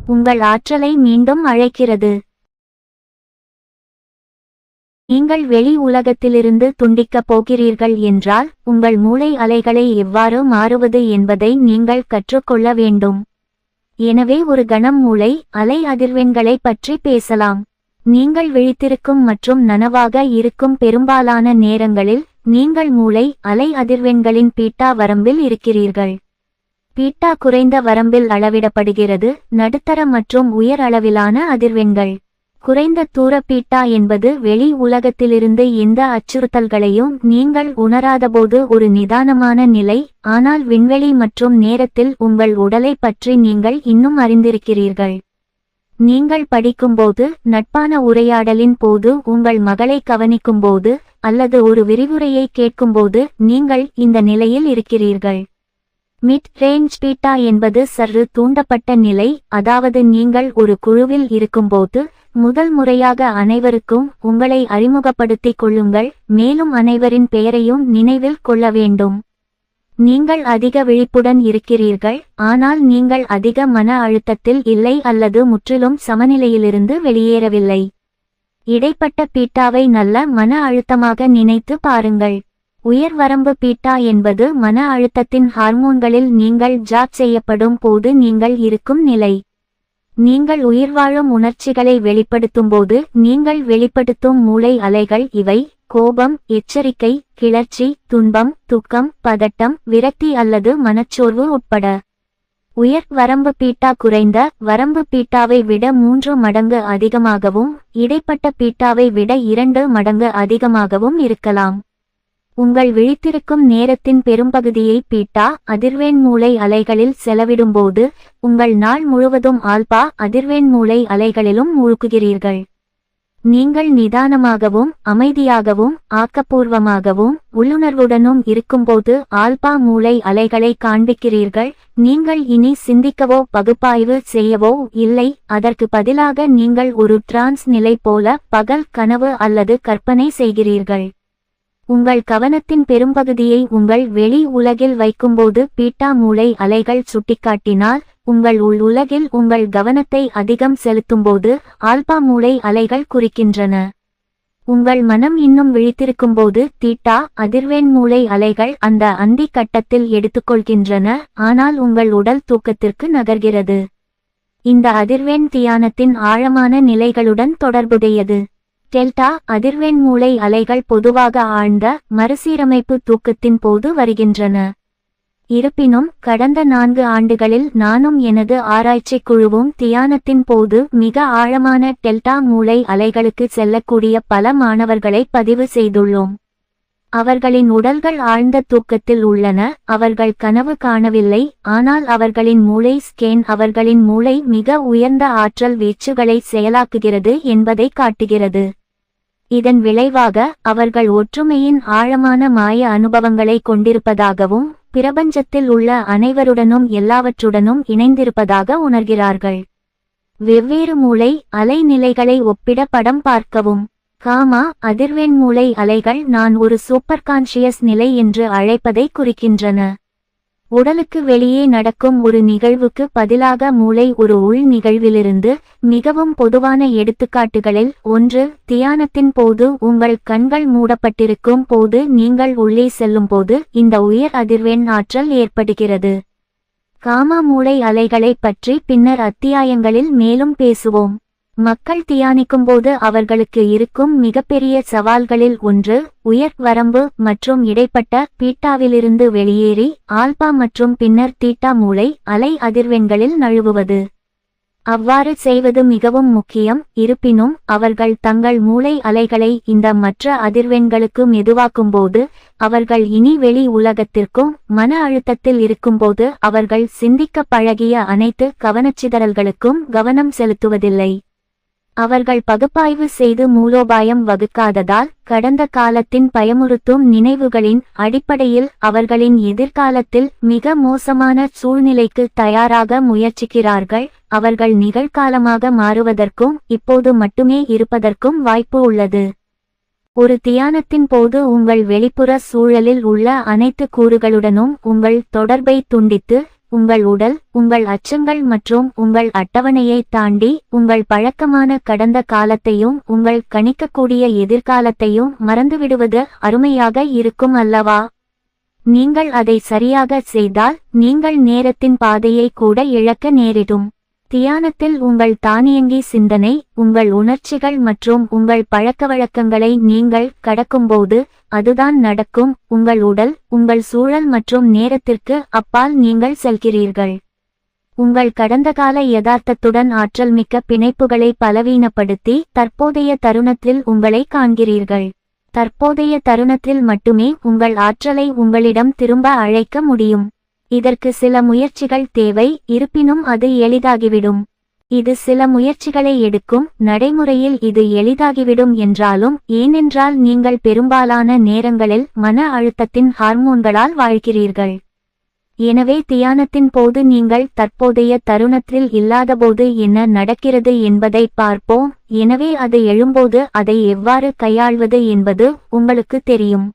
உங்கள் ஆற்றலை மீண்டும் அழைக்கிறது. நீங்கள் வெளி உலகத்திலிருந்து துண்டிக்கப் போகிறீர்கள் என்றால் உங்கள் மூளை அலைகளை எவ்வாறு மாறுவது என்பதை நீங்கள் கற்றுக்கொள்ள வேண்டும். எனவே ஒரு கணம் மூளை அலை அதிர்வெண்களை பற்றி பேசலாம். நீங்கள் விழித்திருக்கும் மற்றும் நனவாக இருக்கும் பெரும்பாலான நேரங்களில் நீங்கள் மூளை அலை அதிர்வெண்களின் பீட்டா வரம்பில் இருக்கிறீர்கள். பீட்டா குறைந்த வரம்பில் அளவிடப்படுகிறது, நடுத்தர மற்றும் உயர் அளவிலான அதிர்வெண்கள். குறைந்த தூர பீட்டா என்பது வெளி உலகத்திலிருந்து எந்த அச்சுறுத்தல்களையும் நீங்கள் உணராதபோது ஒரு நிதானமான நிலை, ஆனால் விண்வெளி மற்றும் நேரத்தில் உங்கள் உடலை பற்றி நீங்கள் இன்னும் அறிந்திருக்கிறீர்கள். நீங்கள் படிக்கும்போது, நட்பான உரையாடலின் போது, உங்கள் மகளை கவனிக்கும்போது அல்லது ஒரு விரிவுரையை கேட்கும்போது நீங்கள் இந்த நிலையில் இருக்கிறீர்கள். மிட் ரேஞ்ச் பீட்டா என்பது சற்று தூண்டப்பட்ட நிலை, அதாவது நீங்கள் ஒரு குழுவில் இருக்கும்போது முதல் முறையாக அனைவருக்கும் உங்களை அறிமுகப்படுத்திக் கொள்ளுங்கள், மேலும் அனைவரின் பெயரையும் நினைவில் கொள்ள வேண்டும். நீங்கள் அதிக விழிப்புடன் இருக்கிறீர்கள், ஆனால் நீங்கள் அதிக மன அழுத்தத்தில் இல்லை அல்லது முற்றிலும் சமநிலையிலிருந்து வெளியேறவில்லை. இடைப்பட்ட பீட்டாவை நல்ல மன அழுத்தமாக நினைத்து பாருங்கள். உயர் வரம்பு பீட்டா என்பது மன அழுத்தத்தின் ஹார்மோன்களில் நீங்கள் ஜாக் செய்யப்படும் போது நீங்கள் இருக்கும் நிலை. நீங்கள் உயிர்வாழும் உணர்ச்சிகளை வெளிப்படுத்தும்போது நீங்கள் வெளிப்படுத்தும் மூளை அலைகள் இவை: கோபம், எச்சரிக்கை, கிளர்ச்சி, துன்பம், துக்கம், பதட்டம், விரக்தி அல்லது மனச்சோர்வு உட்பட. உயர் வரம்பு பீட்டா குறைந்த வரம்பு பீட்டாவை விட 3 மடங்கு அதிகமாகவும் இடைப்பட்ட பீட்டாவை விட 2 மடங்கு அதிகமாகவும் இருக்கலாம். உங்கள் விழித்திருக்கும் நேரத்தின் பெரும்பகுதியை பீட்டா அதிர்வெண் மூளை அலைகளில் செலவிடும்போது உங்கள் நாள் முழுவதும் ஆல்பா அதிர்வெண் மூளை அலைகளிலும் மூழ்குகிறீர்கள். நீங்கள் நிதானமாகவும் அமைதியாகவும் ஆக்கப்பூர்வமாகவும் உள்ளுணர்வுடனும் இருக்கும்போது ஆல்பா மூளை அலைகளை காண்பிக்கிறீர்கள். நீங்கள் இனி சிந்திக்கவோ பகுப்பாய்வு செய்யவோ இல்லை, அதற்கு பதிலாக நீங்கள் ஒரு டிரான்ஸ் நிலை போல பகல் கனவு அல்லது கற்பனை செய்கிறீர்கள். உங்கள் கவனத்தின் பெரும்பகுதியை உங்கள் வெளி உலகில் வைக்கும்போது பீட்டா மூளை அலைகள் சுட்டிக்காட்டினால் உங்கள் உள் உலகில் உங்கள் கவனத்தை அதிகம் செலுத்தும்போது ஆல்பா மூளை அலைகள் குறிக்கின்றன. உங்கள் மனம் இன்னும் விழித்திருக்கும்போது தீட்டா அதிர்வெண் மூளை அலைகள் அந்த அந்தி கட்டத்தில் எடுத்துக்கொள்கின்றன, ஆனால் உங்கள் உடல் தூக்கத்திற்கு நகர்கிறது. இந்த அதிர்வெண் தியானத்தின் ஆழமான நிலைகளுடன் தொடர்புடையது. டெல்டா அதிர்வெண் மூளை அலைகள் பொதுவாக ஆழ்ந்த மறுசீரமைப்பு தூக்கத்தின் போது வருகின்றன. இருப்பினும் கடந்த 4 ஆண்டுகளில் நானும் எனது ஆராய்ச்சிக் குழுவும் தியானத்தின் போது மிக ஆழமான டெல்டா மூளை அலைகளுக்கு செல்லக்கூடிய பல மாணவர்களை பதிவு செய்துள்ளோம். அவர்களின் உடல்கள் ஆழ்ந்த தூக்கத்தில் உள்ளன, அவர்கள் கனவு காணவில்லை, ஆனால் அவர்களின் மூளை ஸ்கேன் அவர்களின் மூளை மிக உயர்ந்த ஆற்றல் வீச்சுகளை செயலாக்குகிறது என்பதை காட்டுகிறது. இதன் விளைவாக அவர்கள் ஒற்றுமையின் ஆழமான மாய அனுபவங்களை கொண்டிருப்பதாகவும் பிரபஞ்சத்தில் உள்ள அனைவருடனும் எல்லாவற்றுடனும் இணைந்திருப்பதாக உணர்கிறார்கள். வெவ்வேறு மூளை அலை நிலைகளை ஒப்பிட படம் பார்க்கவும். காமா அதிர்வெண் மூளை அலைகள் நான் ஒரு சூப்பர் கான்ஷியஸ் நிலை என்று அழைப்பதை குறிக்கின்றன. உடலுக்கு வெளியே நடக்கும் ஒரு நிகழ்வுக்கு பதிலாக மூளை ஒரு உள் நிகழ்விலிருந்து. மிகவும் பொதுவான எடுத்துக்காட்டுகளில் ஒன்று, தியானத்தின் போது உங்கள் கண்கள் மூடப்பட்டிருக்கும் போது நீங்கள் உள்ளே செல்லும்போது இந்த உயர் அதிர்வெண் ஆற்றல் ஏற்படுகிறது. காமா மூளை அலைகளை பற்றி பின்னர் அத்தியாயங்களில் மேலும் பேசுவோம். மக்கள் தியானிக்கும்போது அவர்களுக்கு இருக்கும் மிகப்பெரிய சவால்களில் ஒன்று, உயர் வரம்பு மற்றும் இடைப்பட்ட பீட்டாவிலிருந்து வெளியேறி ஆல்பா மற்றும் பின்னர் தீட்டா மூளை அலை அதிர்வெண்களில் நழுவுவது. அவ்வாறு செய்வது மிகவும் முக்கியம், இருப்பினும் அவர்கள் தங்கள் மூளை அலைகளை இந்த மற்ற அதிர்வெண்களுக்கு மெதுவாக்கும்போது அவர்கள் இனி வெளி உலகத்திற்கும் மன அழுத்தத்தில் இருக்கும்போது அவர்கள் சிந்திக்க பழகிய அனைத்து கவனச்சிதறல்களுக்கும் கவனம் செலுத்துவதில்லை. அவர்கள் பகுப்பாய்வு செய்து மூலோபாயம் வகுக்காததால் கடந்த காலத்தின் பயமுறுத்தும் நினைவுகளின் அடிப்படையில் அவர்களின் எதிர்காலத்தில் மிக மோசமான சூழ்நிலைக்கு தயாராக முயற்சிக்கிறார்கள். அவர்கள் நிகழ்காலமாக மாறுவதற்கும் இப்போது மட்டுமே இருப்பதற்கும் வாய்ப்பு உள்ளது. ஒரு தியானத்தின் போது உங்கள் வெளிப்புற சூழலில் உள்ள அனைத்து கூறுகளுடனும் உங்கள் தொடர்பை துண்டித்து உங்கள் உடல், உங்கள் அச்சங்கள் மற்றும் உங்கள் அட்டவணையை தாண்டி உங்கள் பழக்கமான கடந்த காலத்தையும் உங்கள் கணிக்கக்கூடிய எதிர்காலத்தையும் மறந்துவிடுவது அருமையாக இருக்கும் அல்லவா? நீங்கள் அதை சரியாக செய்தால் நீங்கள் நேரத்தின் பாதையை கூட இழக்க நேரிடும். தியானத்தில் உங்கள் தானியங்கி சிந்தனை, உங்கள் உணர்ச்சிகள் மற்றும் உங்கள் பழக்கவழக்கங்களை நீங்கள் கடக்கும்போது அதுதான் நடக்கும். உங்கள் உடல், உங்கள் சூழல் மற்றும் நேரத்திற்கு அப்பால் நீங்கள் செல்கிறீர்கள். உங்கள் கடந்த கால யதார்த்தத்துடன் ஆற்றல்மிக்க பிணைப்புகளை பலவீனப்படுத்தி தற்போதைய தருணத்தில் உங்களை காண்கிறீர்கள். தற்போதைய தருணத்தில் மட்டுமே உங்கள் ஆற்றலை உங்களிடம் திரும்ப அழைக்க முடியும். இதற்கு சில முயற்சிகள் தேவை, இருப்பினும் அது எளிதாகிவிடும். இது சில முயற்சிகளை எடுக்கும். நடைமுறையில் இது எளிதாகிவிடும் என்றாலும், ஏனென்றால் நீங்கள் பெரும்பாலான நேரங்களில் மன அழுத்தத்தின் ஹார்மோன்களால் வாழ்கிறீர்கள். எனவே தியானத்தின் போது நீங்கள் தற்போதைய தருணத்தில் இல்லாதபோது என்ன நடக்கிறது என்பதை பார்ப்போம். எனவே அது எழும்போது அதை எவ்வாறு கையாள்வது என்பது உங்களுக்கு தெரியும்.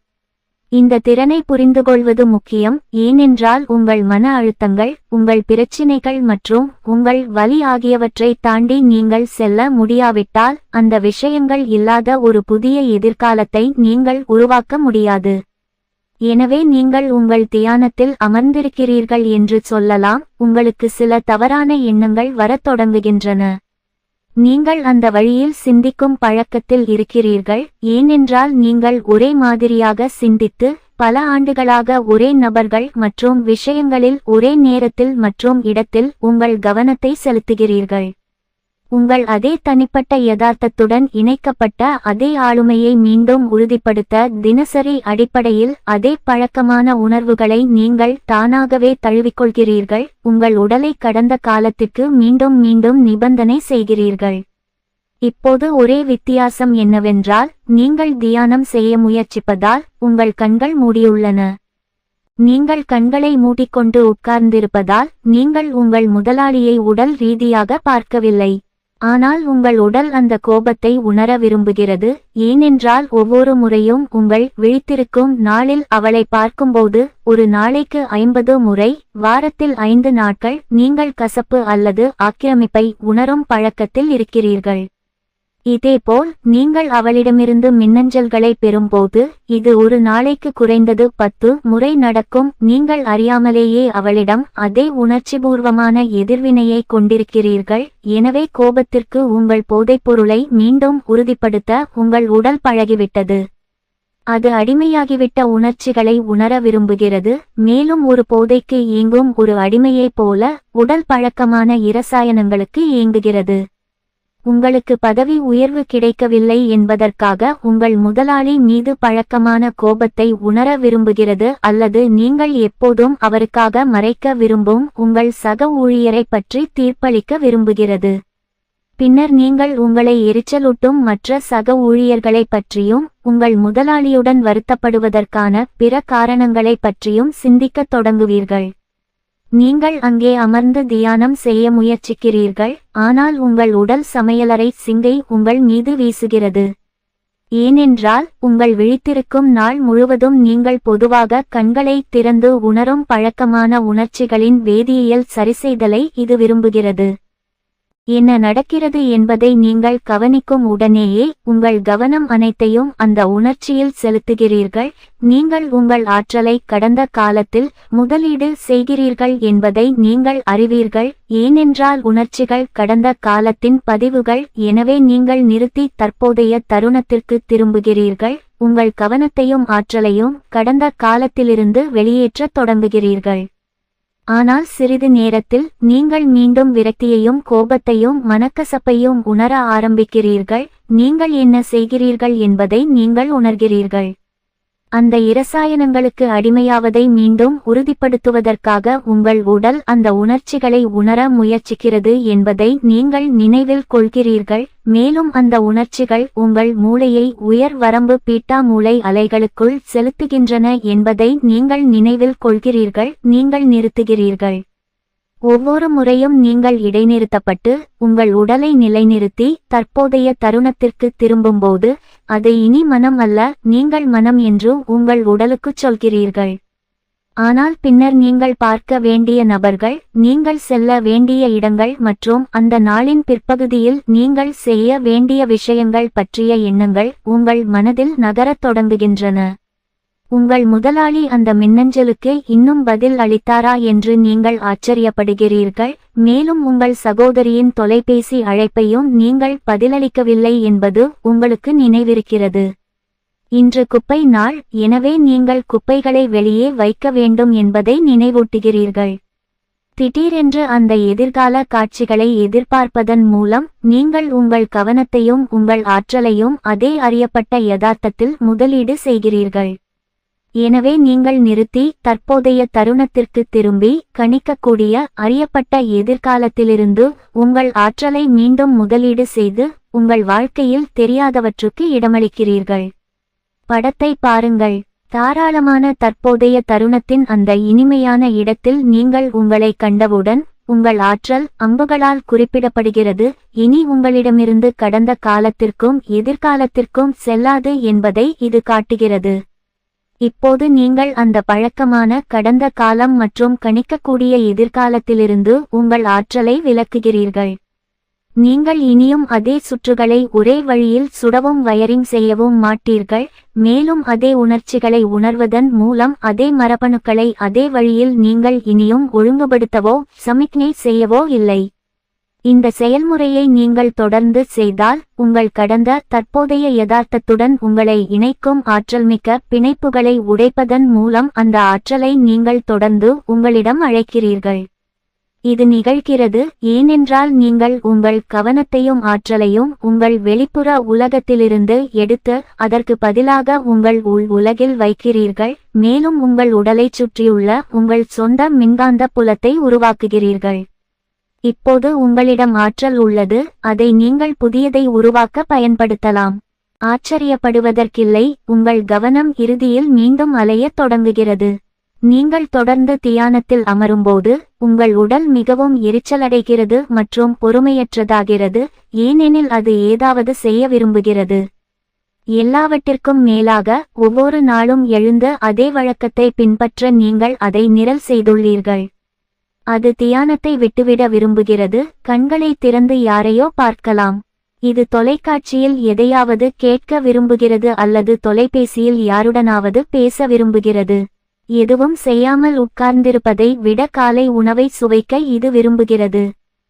இந்த திறனை புரிந்துகொள்வது முக்கியம், ஏனென்றால் உங்கள் மன அழுத்தங்கள், உங்கள் பிரச்சினைகள் மற்றும் உங்கள் வலி ஆகியவற்றை தாண்டி நீங்கள் செல்ல முடியாவிட்டால் அந்த விஷயங்கள் இல்லாத ஒரு புதிய எதிர்காலத்தை நீங்கள் உருவாக்க முடியாது. எனவே நீங்கள் உங்கள் தியானத்தில் அமர்ந்திருக்கிறீர்கள் என்று சொல்லலாம். உங்களுக்கு சில தவறான எண்ணங்கள் வரத் தொடங்குகின்றன. நீங்கள் அந்த வழியில் சிந்திக்கும் பழக்கத்தில் இருக்கிறீர்கள், ஏனென்றால் நீங்கள் ஒரே மாதிரியாக சிந்தித்து பல ஆண்டுகளாக ஒரே நபர்கள் மற்றும் விஷயங்களில் ஒரே நேரத்தில் மற்றும் இடத்தில் உங்கள் கவனத்தை செலுத்துகிறீர்கள். உங்கள் அதே தனிப்பட்ட யதார்த்தத்துடன் இணைக்கப்பட்ட அதே ஆளுமையை மீண்டும் உறுதிப்படுத்த தினசரி அடிப்படையில் அதே பழக்கமான உணர்வுகளை நீங்கள் தானாகவே தழுவிக்கொள்கிறீர்கள். உங்கள் உடலை கடந்த காலத்திற்கு மீண்டும் மீண்டும் நிபந்தனை செய்கிறீர்கள். இப்போது ஒரே வித்தியாசம் என்னவென்றால், நீங்கள் தியானம் செய்ய முயற்சிப்பதால் உங்கள் கண்கள் மூடியுள்ளன. நீங்கள் கண்களை மூடிக்கொண்டு உட்கார்ந்திருப்பதால் நீங்கள் உங்கள் முதலாளியை உடல் ரீதியாக பார்க்கவில்லை. ஆனால் உங்கள் உடல் அந்த கோபத்தை உணர விரும்புகிறது, ஏனென்றால் ஒவ்வொரு முறையும் உங்கள் விழித்திருக்கும் நாளில் அவளை பார்க்கும்போது, ஒரு நாளைக்கு 50 முறை, வாரத்தில் 5 நாட்கள், நீங்கள் கசப்பு அல்லது ஆக்கிரமிப்பை உணரும் பழக்கத்தில் இருக்கிறீர்கள். இதேபோல் நீங்கள் அவளிடமிருந்து மின்னஞ்சல்களை பெறும்போது, இது ஒரு நாளைக்கு குறைந்தது 10 முறை நடக்கும். நீங்கள் அறியாமலேயே அவளிடம் அதே உணர்ச்சிபூர்வமான எதிர்வினையை கொண்டிருக்கிறீர்கள். எனவே கோபத்திற்கு உங்கள் போதைப்பொருளை மீண்டும் உறுதிப்படுத்த உங்கள் உடல் பழகிவிட்டது. அது அடிமையாகிவிட்ட உணர்ச்சிகளை உணர விரும்புகிறது, மேலும் ஒரு போதைக்கு ஏங்கும் ஒரு அடிமையைப் போல உடல் பழக்கமான இரசாயனங்களுக்கு ஏங்குகிறது. உங்களுக்கு பதவி உயர்வு கிடைக்கவில்லை என்பதற்காக உங்கள் முதலாளி மீது பழக்கமான கோபத்தை உணர விரும்புகிறது, அல்லது நீங்கள் எப்போதும் அவருக்காக மறைக்க விரும்பும் உங்கள் சக ஊழியரை பற்றி தீர்ப்பளிக்க விரும்புகிறது. பின்னர் நீங்கள் உங்களை எரிச்சலூட்டும் மற்ற சக ஊழியர்களை பற்றியும் உங்கள் முதலாளியுடன் வருத்தப்படுவதற்கான பிற காரணங்களை பற்றியும் சிந்திக்கத் தொடங்குவீர்கள். நீங்கள் அங்கே அமர்ந்து தியானம் செய்ய முயற்சிக்கிறீர்கள், ஆனால் உங்கள் உடல் சமையலறை சிங்கை உங்கள் மீது வீசுகிறது. ஏனென்றால் உங்கள் விழித்திருக்கும் நாள் முழுவதும் நீங்கள் பொதுவாக கண்களை திறந்து உணரும் பழக்கமான உணர்ச்சிகளின் வேதியியல் சரிசெய்தலை இது விரும்புகிறது. என்ன நடக்கிறது என்பதை நீங்கள் கவனிக்கும் உடனேயே உங்கள் கவனம் அனைத்தையும் அந்த உணர்ச்சியில் செலுத்துகிறீர்கள். நீங்கள் உங்கள் ஆற்றலை கடந்த காலத்தில் முதலீடு செய்கிறீர்கள் என்பதை நீங்கள் அறிவீர்கள், ஏனென்றால் உணர்ச்சிகள் கடந்த காலத்தின் பதிவுகள். எனவே நீங்கள் நிறுத்தி தற்போதைய தருணத்திற்கு திரும்புகிறீர்கள், உங்கள் கவனத்தையும் ஆற்றலையும் கடந்த காலத்திலிருந்து வெளியேற்றத் தொடங்குகிறீர்கள். ஆனால் சிறிது நேரத்தில் நீங்கள் மீண்டும் விரக்தியையும் கோபத்தையும் மனக்கசப்பையும் உணர ஆரம்பிக்கிறீர்கள். நீங்கள் என்ன செய்கிறீர்கள் என்பதை நீங்கள் உணர்கிறீர்கள். அந்த இரசாயனங்களுக்கு அடிமையாவதை மீண்டும் உறுதிப்படுத்துவதற்காக உங்கள் உடல் அந்த உணர்ச்சிகளை உணர முயற்சிக்கிறது என்பதை நீங்கள் நினைவில் கொள்கிறீர்கள். மேலும் அந்த உணர்ச்சிகள் உங்கள் மூளையை உயர் வரம்பு பீட்டா மூளை அலைகளுக்குள் செலுத்துகின்றன என்பதை நீங்கள் நினைவில் கொள்கிறீர்கள். நீங்கள் நிறுத்துகிறீர்கள். ஒவ்வொரு முறையும் நீங்கள் இடைநிறுத்தப்பட்டு உங்கள் உடலை நிலைநிறுத்தி தற்போதைய தருணத்திற்கு திரும்பும்போது, அது இனி மனம் அல்ல, நீங்கள் மனம் என்று உங்கள் உடலுக்குச் சொல்கிறீர்கள். ஆனால் பின்னர் நீங்கள் பார்க்க வேண்டிய நபர்கள், நீங்கள் செல்ல வேண்டிய இடங்கள் மற்றும் அந்த நாளின் பிற்பகுதியில் நீங்கள் செய்ய வேண்டிய விஷயங்கள் பற்றிய எண்ணங்கள் உங்கள் மனதில் நகரத் தொடங்குகின்றன. உங்கள் முதலாளி அந்த மின்னஞ்சலுக்கு இன்னும் பதில் அளித்தாரா என்று நீங்கள் ஆச்சரியப்படுகிறீர்கள், மேலும் உங்கள் சகோதரியின் தொலைபேசி அழைப்பையும் நீங்கள் பதிலளிக்கவில்லை என்பது உங்களுக்கு நினைவிருக்கிறது. இன்று குப்பை நாள், எனவே நீங்கள் குப்பைகளை வெளியே வைக்க வேண்டும் என்பதை நினைவூட்டுகிறீர்கள். திடீரென்று அந்த எதிர்கால காட்சிகளை எதிர்பார்ப்பதன் மூலம் நீங்கள் உங்கள் கவனத்தையும் உங்கள் ஆற்றலையும் அதே அறியப்பட்ட யதார்த்தத்தில் முதலீடு செய்கிறீர்கள். எனவே நீங்கள் நிறுத்தி தற்போதைய தருணத்திற்கு திரும்பி கணிக்கக்கூடிய அறியப்பட்ட எதிர்காலத்திலிருந்து உங்கள் ஆற்றலை மீண்டும் முதலீடு செய்து உங்கள் வாழ்க்கையில் தெரியாதவற்றுக்கு இடமளிக்கிறீர்கள். படத்தை பாருங்கள். தாராளமான தற்போதைய தருணத்தின் அந்த இனிமையான இடத்தில் நீங்கள் உங்களை கண்டவுடன் உங்கள் ஆற்றல் அம்புகளால் குறிப்பிடப்படுகிறது. இனி உங்களிடமிருந்து கடந்த காலத்திற்கும் எதிர்காலத்திற்கும் செல்லாது என்பதை இது காட்டுகிறது. இப்போது நீங்கள் அந்த பழக்கமான கடந்த காலம் மற்றும் கணிக்கக்கூடிய எதிர்காலத்திலிருந்து உங்கள் ஆற்றலை விலக்குகிறீர்கள். நீங்கள் இனியும் அதே சுற்றுகளை ஒரே வழியில் சுடவும் வயரிங் செய்யவும் மாட்டீர்கள், மேலும் அதே உணர்ச்சிகளை உணர்வதன் மூலம் அதே மரபணுக்களை அதே வழியில் நீங்கள் இனியும் ஒழுங்குபடுத்தவோ சமிக்ஞை செய்யவோ இல்லை. இந்த செயல்முறையை நீங்கள் தொடர்ந்து செய்தால் உங்கள் கடந்த தற்போதைய யதார்த்தத்துடன் உங்களை இணைக்கும் ஆற்றல்மிக்க பிணைப்புகளை உடைப்பதன் மூலம் அந்த ஆற்றலை நீங்கள் தொடர்ந்து உங்களிடம் அழைக்கிறீர்கள். இது நிகழ்கிறது ஏனென்றால் நீங்கள் உங்கள் கவனத்தையும் ஆற்றலையும் உங்கள் வெளிப்புற உலகத்திலிருந்து எடுத்து அதற்கு பதிலாக உங்கள் உள் உலகில் வைக்கிறீர்கள், மேலும் உங்கள் உடலைச் சுற்றியுள்ள உங்கள் சொந்த மின்காந்த புலத்தை உருவாக்குகிறீர்கள். இப்போது உங்களிடம் ஆற்றல் உள்ளது, அதை நீங்கள் புதியதை உருவாக்க பயன்படுத்தலாம். ஆச்சரியப்படுவதற்கில்லை, உங்கள் கவனம் இறுதியில் மீண்டும் அலையத் தொடங்குகிறது. நீங்கள் தொடர்ந்து தியானத்தில் அமரும்போது உங்கள் உடல் மிகவும் எரிச்சலடைகிறது மற்றும் பொறுமையற்றதாகிறது, ஏனெனில் அது ஏதாவது செய்ய விரும்புகிறது. எல்லாவற்றிற்கும் மேலாக ஒவ்வொரு நாளும் எழுந்து அதே வழக்கத்தை பின்பற்ற நீங்கள் அதை நிரல் செய்துள்ளீர்கள். அது தியானத்தை விட்டுவிட விரும்புகிறது, கண்களை திறந்து யாரையோ பார்க்கலாம். இது தொலைக்காட்சியில் எதையாவது கேட்க விரும்புகிறது அல்லது தொலைபேசியில் யாருடனாவது பேச விரும்புகிறது. எதுவும் செய்யாமல் உட்கார்ந்திருப்பதை விட காலை உணவை சுவைக்க இது விரும்புகிறது.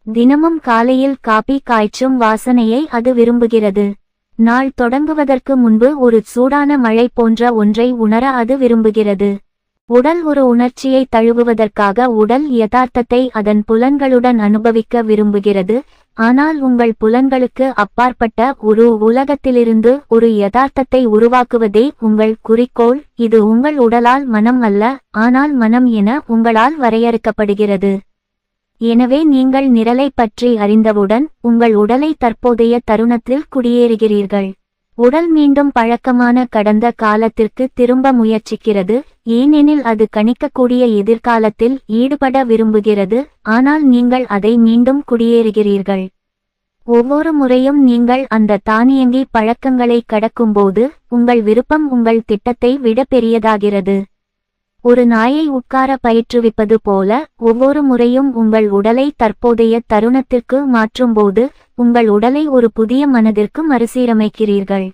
தினமும் காலையில் காபி காய்ச்சும் வாசனையை அது விரும்புகிறது. நாள் தொடங்குவதற்கு முன்பு ஒரு சூடான மழை போன்ற ஒன்றை உணர அது விரும்புகிறது. உடல் ஒரு உணர்ச்சியை தழுவுவதற்காக உடல் யதார்த்தத்தை அதன் புலன்களுடன் அனுபவிக்க விரும்புகிறது, ஆனால் உங்கள் புலன்களுக்கு அப்பாற்பட்ட ஒரு உலகத்திலிருந்து ஒரு யதார்த்தத்தை உருவாக்குவதே உங்கள் குறிக்கோள். இது உங்கள் உடலால் மனம் அல்ல, ஆனால் மனம் என உங்களால் வரையறுக்கப்படுகிறது. எனவே நீங்கள் நிரலை பற்றி அறிந்தவுடன் உங்கள் உடலை தற்போதைய தருணத்தில் குடியேறுகிறீர்கள். உடல் மீண்டும் பழக்கமான கடந்த காலத்திற்கு திரும்ப முயற்சிக்கிறது, ஏனெனில் அது கணிக்கக்கூடிய எதிர்காலத்தில் ஈடுபட விரும்புகிறது, ஆனால் நீங்கள் அதை மீண்டும் குடியேறுகிறீர்கள். ஒவ்வொரு முறையும் நீங்கள் அந்த தானியங்கி பழக்கங்களை கடக்கும்போது உங்கள் விருப்பம் உங்கள் திட்டத்தை விட பெரியதாகிறது. ஒரு நாயை உட்கார பயிற்றுவிப்பது போல ஒவ்வொரு முறையும் உங்கள் உடலை தற்போதைய தருணத்திற்கு மாற்றும்போது உங்கள் உடலை ஒரு புதிய மனதிற்கு மறுசீரமைக்கிறீர்கள்.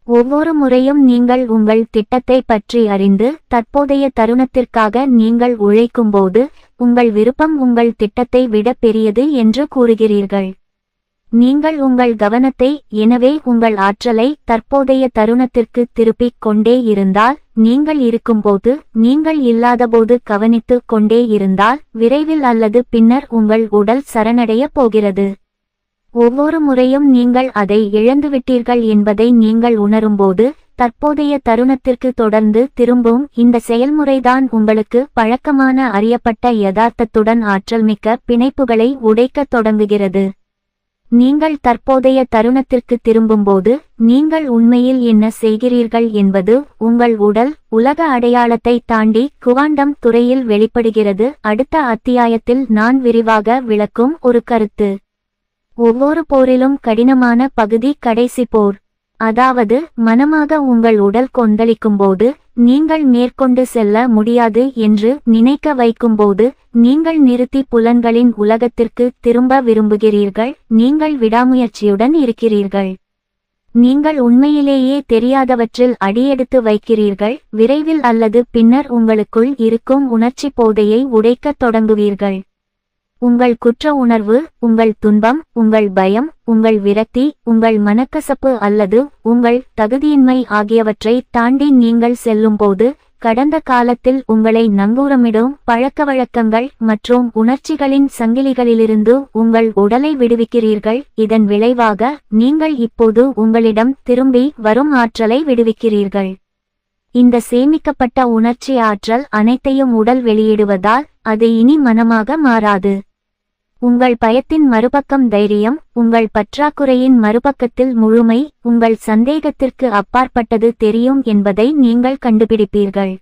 ஒவ்வொரு முறையும் நீங்கள் உங்கள் திட்டத்தை பற்றி அறிந்து தற்போதைய தருணத்திற்காக நீங்கள் உழைக்கும்போது உங்கள் விருப்பம் உங்கள் திட்டத்தை விட பெரியது என்று கூறுகிறீர்கள். நீங்கள் உங்கள் கவனத்தை, எனவே உங்கள் ஆற்றலை தற்போதைய தருணத்திற்கு திருப்பிக் கொண்டே இருந்தால், நீங்கள் இருக்கும்போது நீங்கள் இல்லாதபோது கவனித்து கொண்டே இருந்தால் விரைவில் அல்லது பின்னர் உங்கள் உடல் சரணடைய போகிறது. ஒவ்வொரு முறையும் நீங்கள் அதை இழந்துவிட்டீர்கள் என்பதை நீங்கள் உணரும்போது தற்போதைய தருணத்திற்கு தொடர்ந்து திரும்பும் இந்த செயல்முறைதான் உங்களுக்கு பழக்கமான அறியப்பட்ட யதார்த்தத்துடன் ஆற்றல்மிக்க பிணைப்புகளை உடைக்கத் தொடங்குகிறது. நீங்கள் தற்போதைய தருணத்திற்கு திரும்பும்போது நீங்கள் உண்மையில் என்ன செய்கிறீர்கள் என்பது உங்கள் உடல் உலக அடையாளத்தை தாண்டி குவாண்டம் துறையில் வெளிப்படுகிறது. அடுத்த அத்தியாயத்தில் நான் விரிவாக விளக்கும் ஒரு கருத்து. ஒவ்வொரு போரிலும் கடினமான பகுதி கடைசி போர். அதாவது மனமாக உங்கள் உடல் கொந்தளிக்கும்போது நீங்கள் மேற்கொண்டு செல்ல முடியாது என்று நினைக்க வைக்கும்போது நீங்கள் நிறுத்தி புலன்களின் உலகத்திற்கு திரும்ப விரும்புகிறீர்கள். நீங்கள் விடாமுயற்சியுடன் இருக்கிறீர்கள். நீங்கள் உண்மையிலேயே தெரியாதவற்றில் அடியெடுத்து வைக்கிறீர்கள். விரைவில் அல்லது பின்னர் உங்களுக்குள் இருக்கும் உணர்ச்சி போதையை உடைக்கத் தொடங்குவீர்கள். உங்கள் குற்ற உணர்வு, உங்கள் துன்பம், உங்கள் பயம், உங்கள் விரக்தி, உங்கள் மனக்கசப்பு அல்லது உங்கள் தகுதியின்மை ஆகியவற்றை தாண்டி நீங்கள் செல்லும்போது கடந்த காலத்தில் உங்களை நங்கூரமிடும் பழக்கவழக்கங்கள் மற்றும் உணர்ச்சிகளின் சங்கிலிகளிலிருந்து உங்கள் உடலை விடுவிக்கிறீர்கள். இதன் விளைவாக நீங்கள் இப்போது உங்களிடம் திரும்பி வரும் ஆற்றலை விடுவிக்கிறீர்கள். இந்த சேமிக்கப்பட்ட உணர்ச்சி ஆற்றல் அனைத்தையும் உடல் வெளியிடுவதால் அது இனி மனமாக மாறாது. உங்கள் பயத்தின் மறுபக்கம் தைரியம், உங்கள் பற்றாக்குறையின் மறுபக்கத்தில் முழுமை, உங்கள் சந்தேகத்திற்கு அப்பாற்பட்டது தெரியும் என்பதை நீங்கள் கண்டுபிடிப்பீர்கள்.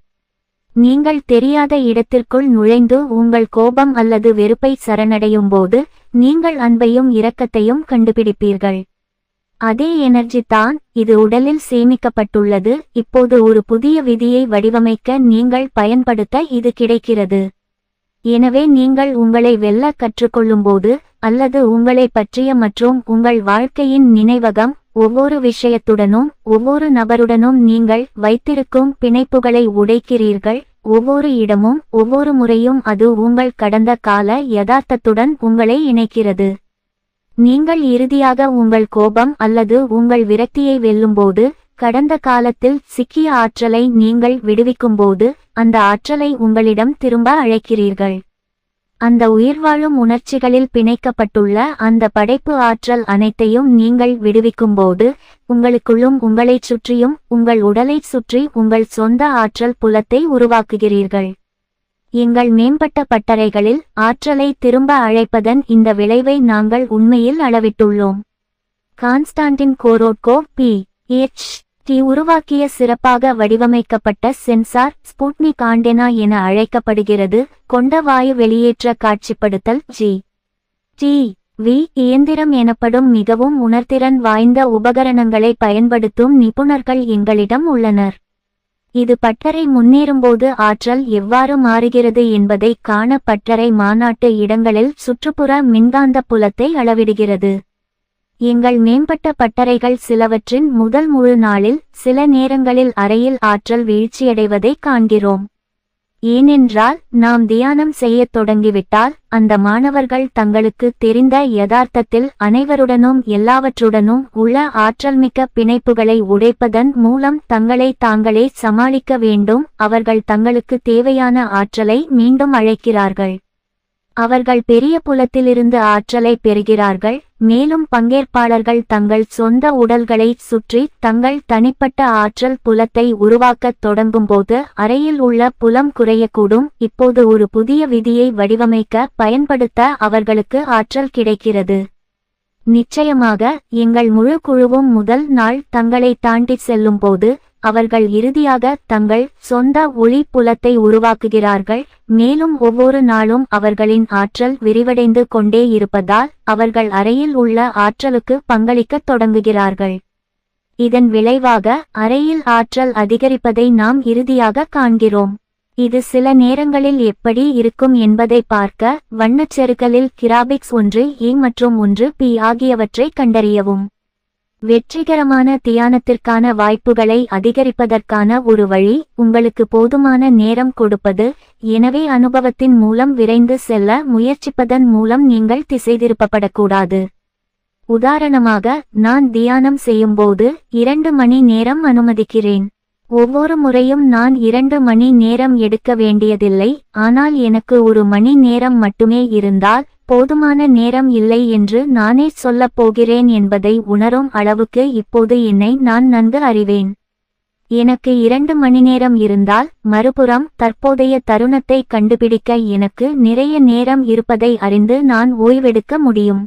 நீங்கள் தெரியாத இடத்திற்குள் நுழைந்து உங்கள் கோபம் அல்லது வெறுப்பை சரணடையும் போது நீங்கள் அன்பையும் இரக்கத்தையும் கண்டுபிடிப்பீர்கள். அதே எனர்ஜி தான் இது உடலில் சேமிக்கப்பட்டுள்ளது. இப்போது ஒரு புதிய விதியை வடிவமைக்க நீங்கள் பயன்படுத்த இது கிடைக்கிறது. எனவே நீங்கள் உங்களை வெல்ல கற்றுக்கொள்ளும்போது அல்லது உங்களை பற்றிய மற்றும் உங்கள் வாழ்க்கையின் நினைவகம் ஒவ்வொரு விஷயத்துடனும் ஒவ்வொரு நபருடனும் நீங்கள் வைத்திருக்கும் பிணைப்புகளை உடைக்கிறீர்கள். ஒவ்வொரு இடமும் ஒவ்வொரு முறையும் அது உங்கள் கடந்த கால யதார்த்தத்துடன் உங்களை இணைக்கிறது. நீங்கள் இறுதியாக உங்கள் கோபம் அல்லது உங்கள் விரக்தியை வெல்லும்போது கடந்த காலத்தில் சிக்கிய ஆற்றலை நீங்கள் விடுவிக்கும்போது அந்த ஆற்றலை உங்களிடம் திரும்ப அழைக்கிறீர்கள். அந்த உயிர்வாழும் உணர்ச்சிகளில் பிணைக்கப்பட்டுள்ள அந்த படைப்பு ஆற்றல் அனைத்தையும் நீங்கள் விடுவிக்கும்போது உங்களுக்குள்ளும் உங்களைச் சுற்றியும் உங்கள் உடலைச் சுற்றி உங்கள் சொந்த ஆற்றல் புலத்தை உருவாக்குகிறீர்கள். எங்கள் மேம்பட்ட பட்டறைகளில் ஆற்றலை திரும்ப அழைப்பதன் இந்த விளைவை நாங்கள் உண்மையில் அளவிட்டுள்ளோம். கான்ஸ்டான்டின் கோரோட்கோ பி.எச்.டி. உருவாக்கிய சிறப்பாக வடிவமைக்கப்பட்ட சென்சார் ஸ்புட்னிக் ஆண்டெனா என அழைக்கப்படுகிறது. கொண்ட வாயு வெளியேற்ற காட்சிப்படுத்தல் ஜி.டி.வி. இயந்திரம் எனப்படும் மிகவும் உணர்திறன் வாய்ந்த உபகரணங்களை பயன்படுத்தும் நிபுணர்கள் எங்களிடம் உள்ளனர். இது பட்டறை முன்னேறும்போது ஆற்றல் எவ்வாறு மாறுகிறது என்பதை காண பட்டறை மாநாட்டு இடங்களில் சுற்றுப்புற மின்காந்த புலத்தை அளவிடுகிறது. எங்கள் மேம்பட்ட பட்டறைகள் சிலவற்றின் முதல் முழு நாளில் சில நேரங்களில் அறையில் ஆற்றல் வீழ்ச்சியடைவதை காண்கிறோம். ஏனென்றால் நாம் தியானம் செய்யத் தொடங்கிவிட்டால் அந்த மாணவர்கள் தங்களுக்கு தெரிந்த யதார்த்தத்தில் அனைவருடனும் எல்லாவற்றுடனும் உள்ள ஆற்றல்மிக்க பிணைப்புகளை உடைப்பதன் மூலம் தங்களை தாங்களே சமாளிக்க வேண்டும். அவர்கள் தங்களுக்கு தேவையான ஆற்றலை மீண்டும் அழைக்கிறார்கள். அவர்கள் பெரிய புலத்திலிருந்து ஆற்றலை பெறுகிறார்கள். மேலும் பங்கேற்பாளர்கள் தங்கள் சொந்த உடல்களை சுற்றி தங்கள் தனிப்பட்ட ஆற்றல் புலத்தை உருவாக்கத் தொடங்கும்போது அறையில் உள்ள புலம் குறையக்கூடும். இப்போது ஒரு புதிய விதியை வடிவமைக்க பயன்படுத்த அவர்களுக்கு ஆற்றல் கிடைக்கிறது. நிச்சயமாக எங்கள் முழு குழுவும் முதல் நாள் தங்களை தாண்டி செல்லும்போது அவர்கள் இறுதியாக தங்கள் சொந்த ஒளி புலத்தை உருவாக்குகிறார்கள். மேலும் ஒவ்வொரு நாளும் அவர்களின் ஆற்றல் விரிவடைந்து கொண்டே இருப்பதால் அவர்கள் அறையில் உள்ள ஆற்றலுக்கு பங்களிக்கத் தொடங்குகிறார்கள். இதன் விளைவாக அறையில் ஆற்றல் அதிகரிப்பதை நாம் இறுதியாக காண்கிறோம். இது சில நேரங்களில் எப்படி இருக்கும் என்பதை பார்க்க வண்ணச்செருகலில் கிராபிக்ஸ் 1A மற்றும் 1B ஆகியவற்றை கண்டறியவும். வெற்றிகரமான தியானத்திற்கான வாய்ப்புகளை அதிகரிப்பதற்கான ஒரு வழி உங்களுக்கு போதுமான நேரம் கொடுப்பது. எனவே அனுபவத்தின் மூலம் விரைந்து செல்ல முயற்சிப்பதன் மூலம் நீங்கள் திசைதிருப்பப்படக்கூடாது. உதாரணமாக, நான் தியானம் செய்யும்போது 2 மணி நேரம் அனுமதிக்கிறேன். ஒவ்வொரு முறையும் நான் 2 மணி நேரம் எடுக்க வேண்டியதில்லை. ஆனால் எனக்கு 1 மணி நேரம் மட்டுமே இருந்தால் போதுமான நேரம் இல்லை என்று நானே சொல்லப் போகிறேன் என்பதை உணரும் அளவுக்கு இப்போது என்னை நான் நன்கு அறிவேன். எனக்கு 2 மணி நேரம் இருந்தால் மறுபுறம் தற்போதைய தருணத்தை கண்டுபிடிக்க எனக்கு நிறைய நேரம் இருப்பதை அறிந்து நான் ஓய்வெடுக்க முடியும்.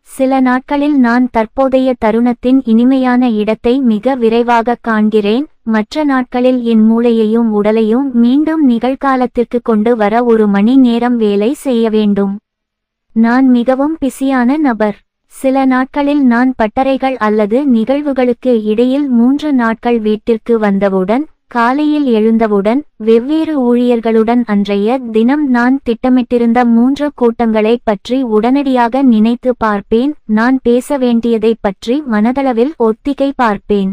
சில நாட்களில் நான் தற்போதைய தருணத்தின் இனிமையான இடத்தை மிக விரைவாக காண்கிறேன். மற்ற நாட்களில் என் மூளையையும் உடலையும் மீண்டும் நிகழ்காலத்திற்கு கொண்டு வர 1 மணி நேரம் வேலை செய்ய வேண்டும். நான் மிகவும் பிஸியான நபர். சில நாட்களில் நான் பட்டறைகள் அல்லது நிகழ்வுகளுக்கு இடையில் 3 நாட்கள் வீட்டிற்கு வந்தவுடன் காலையில் எழுந்தவுடன் வெவ்வேறு ஊழியர்களுடன் அன்றைய தினம் நான் திட்டமிட்டிருந்த 3 கூட்டங்களை பற்றி உடனடியாக நினைத்து பார்ப்பேன். நான் பேச வேண்டியதை பற்றி மனதளவில் ஒத்திகை பார்ப்பேன்.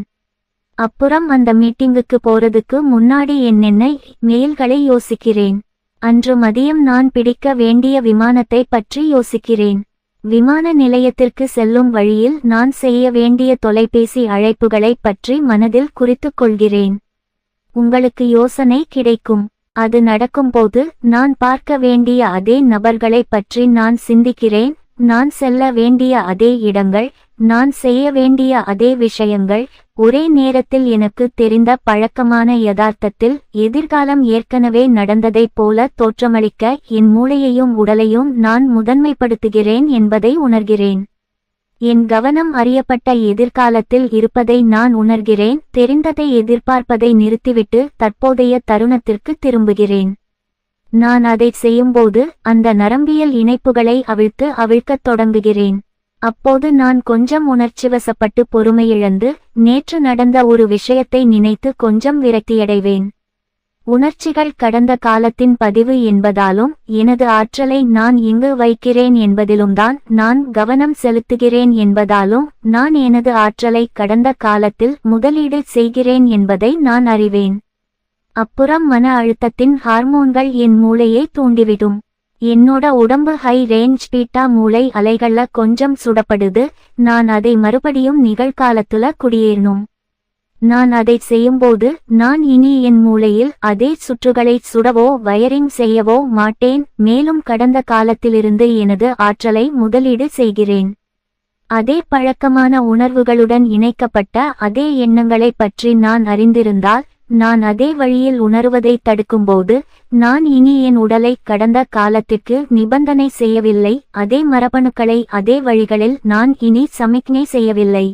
அப்புறம் அந்த மீட்டிங்குக்கு போறதுக்கு முன்னாடி என்னென்ன மெயில்களை யோசிக்கிறேன். அன்று மதியம் நான் பிடிக்க வேண்டிய விமானத்தை பற்றி யோசிக்கிறேன். விமான நிலையத்திற்கு செல்லும் வழியில் நான் செய்ய வேண்டிய தொலைபேசி அழைப்புகளை பற்றி மனதில் குறித்துக் கொள்கிறேன். உங்களுக்கு யோசனை கிடைக்கும். அது நடக்கும்போது நான் பார்க்க வேண்டிய அதே நபர்களை பற்றி நான் சிந்திக்கிறேன். நான் செல்ல வேண்டிய அதே இடங்கள், நான் செய்ய வேண்டிய அதே விஷயங்கள், ஒரே நேரத்தில் எனக்கு தெரிந்த பழக்கமான யதார்த்தத்தில் எதிர்காலம் ஏற்கனவே நடந்ததைப் போல தோற்றமளிக்க என் மூளையையும் உடலையும் நான் முதன்மைப்படுத்துகிறேன் என்பதை உணர்கிறேன். என் கவனம் அறியப்பட்ட எதிர்காலத்தில் இருப்பதை நான் உணர்கிறேன். தெரிந்ததை எதிர்பார்ப்பதை நிறுத்திவிட்டு தற்போதைய தருணத்திற்கு திரும்புகிறேன். நான் அதை செய்யும்போது அந்த நரம்பியல் இணைப்புகளை அவிழ்க்கத் தொடங்குகிறேன். அப்போது நான் கொஞ்சம் உணர்ச்சிவசப்பட்டு பொறுமையிழந்து நேற்று நடந்த ஒரு விஷயத்தை நினைத்து கொஞ்சம் விரக்தியடைவேன். உணர்ச்சிகள் கடந்த காலத்தின் பதிவு என்பதாலும் எனது ஆற்றலை நான் இங்கு வைக்கிறேன் என்பதிலும்தான் நான் கவனம் செலுத்துகிறேன் என்பதாலும் நான் எனது ஆற்றலை கடந்த காலத்தில் முதலீடு செய்கிறேன் என்பதை நான் அறிவேன். அப்புறம் மன அழுத்தத்தின் ஹார்மோன்கள் என் மூளையை தூண்டிவிடும். என்னோட உடம்பு ஹை ரேஞ்ச் பீட்டா மூளை அலைகள்ல கொஞ்சம் சுடப்படுது. நான் அதை மறுபடியும் நிகழ்காலத்துல குடியேறணும். நான் அதை செய்யும்போது நான் இனி என் மூளையில் அதே சுற்றுகளை சுடவோ வயரிங் செய்யவோ மாட்டேன். மேலும் கடந்த காலத்திலிருந்து எனது ஆற்றலை முதலீடு செய்கிறேன். அதே பழக்கமான உணர்வுகளுடன் இணைக்கப்பட்ட அதே எண்ணங்களை பற்றி நான் அறிந்திருந்தால் நான் அதே வழியில் உணருவதை தடுக்கும்போது நான் இனி என் உடலை கடந்த காலத்திற்கு நிபந்தனை செய்யவில்லை. அதே மரபணுக்களை அதே வழிகளில் நான் இனி சமிக்ஞை செய்யவில்லை.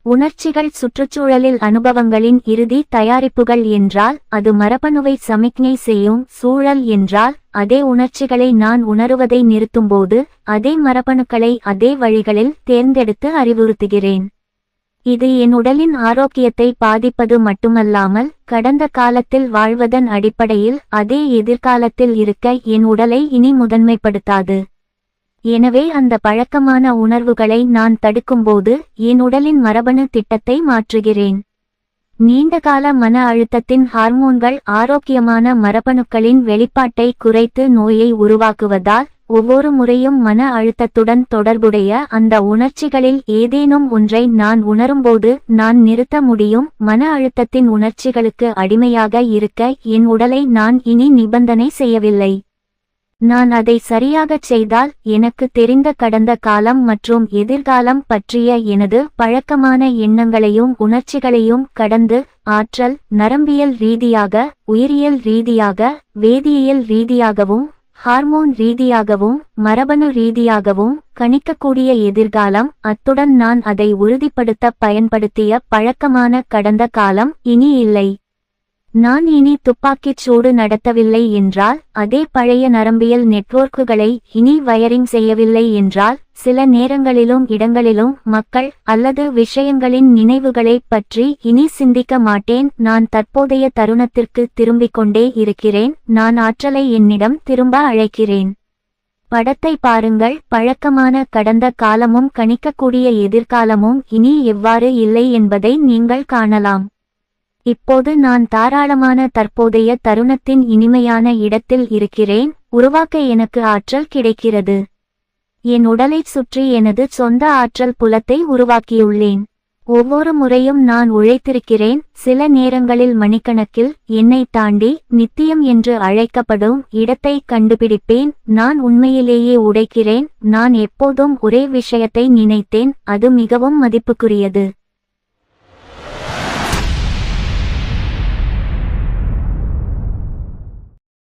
உணர்ச்சிகள் சுற்றுச்சூழலில் அனுபவங்களின் இறுதி தயாரிப்புகள் என்றால் அது மரபணுவை சமிக்ஞை செய்யும் சூழல் என்றால் அதே உணர்ச்சிகளை நான் உணருவதை நிறுத்தும்போது அதே மரபணுக்களை அதே வழிகளில் தேர்ந்தெடுத்து அறிவுறுத்துகிறேன். இது என் உடலின் ஆரோக்கியத்தை பாதிப்பது மட்டுமல்லாமல் கடந்த காலத்தில் வாழ்வதன் அடிப்படையில் அதே எதிர்காலத்தில் இருக்க என் உடலை இனி முதன்மைப்படுத்தாது. எனவே அந்த பழக்கமான உணர்வுகளை நான் தடுக்கும்போது என் உடலின் மரபணு திட்டத்தை மாற்றுகிறேன். நீண்டகால மன அழுத்தத்தின் ஹார்மோன்கள் ஆரோக்கியமான மரபணுக்களின் வெளிப்பாட்டை குறைத்து நோயை உருவாக்குவதால் ஒவ்வொரு முறையும் மன அழுத்தத்துடன் தொடர்புடைய அந்த உணர்ச்சிகளில் ஏதேனும் ஒன்றை நான் உணரும்போது நான் நிறுத்த முடியும். மன அழுத்தத்தின் உணர்ச்சிகளுக்கு அடிமையாக இருக்க என் உடலை நான் இனி நிபந்தனை செய்யவில்லை. நான் அதை சரியாகச் செய்தால் எனக்கு தெரிந்த கடந்த காலம் மற்றும் எதிர்காலம் பற்றிய எனது பழக்கமான எண்ணங்களையும் உணர்ச்சிகளையும் கடந்து ஆற்றல், நரம்பியல் ரீதியாக, உயிரியல் ரீதியாக, வேதியியல் ரீதியாகவும், ஹார்மோன் ரீதியாகவும், மரபணு ரீதியாகவும் கணிக்கக்கூடிய எதிர்காலம், அத்துடன் நான் அதை உறுதிப்படுத்த பயன்படுத்திய பழக்கமான கடந்த காலம் இனி இல்லை. நான் இனி துப்பாக்கிச் சூடு நடத்தவில்லை என்றால், அதே பழைய நரம்பியல் நெட்வொர்க்குகளை இனி வயரிங் செய்யவில்லை என்றால், சில நேரங்களிலும் இடங்களிலும் மக்கள் அல்லது விஷயங்களின் நினைவுகளை பற்றி இனி சிந்திக்க மாட்டேன். நான் தற்போதைய தருணத்திற்கு திரும்பிக் கொண்டே இருக்கிறேன். நான் ஆற்றலை என்னிடம் திரும்ப அழைக்கிறேன். படத்தை பாருங்கள். பழக்கமான கடந்த காலமும் கணிக்கக்கூடிய எதிர்காலமும் இனி எவ்வாறு இல்லை என்பதை நீங்கள் காணலாம். இப்போது நான் தாராளமான தற்போதைய தருணத்தின் இனிமையான இடத்தில் இருக்கிறேன். உருவாக்க எனக்கு ஆற்றல் கிடைக்கிறது. என் உடலைச் சுற்றி எனது சொந்த ஆற்றல் புலத்தை உருவாக்கியுள்ளேன். ஒவ்வொரு முறையும் நான் உழைத்திருக்கிறேன். சில நேரங்களில் மணிக்கணக்கில் என்னை தாண்டி நித்தியம் என்று அழைக்கப்படும் இடத்தை கண்டுபிடிப்பேன். நான் உண்மையிலேயே உடைக்கிறேன். நான் எப்போதும் ஒரே விஷயத்தை நினைத்தேன். அது மிகவும் மதிப்புக்குரியது.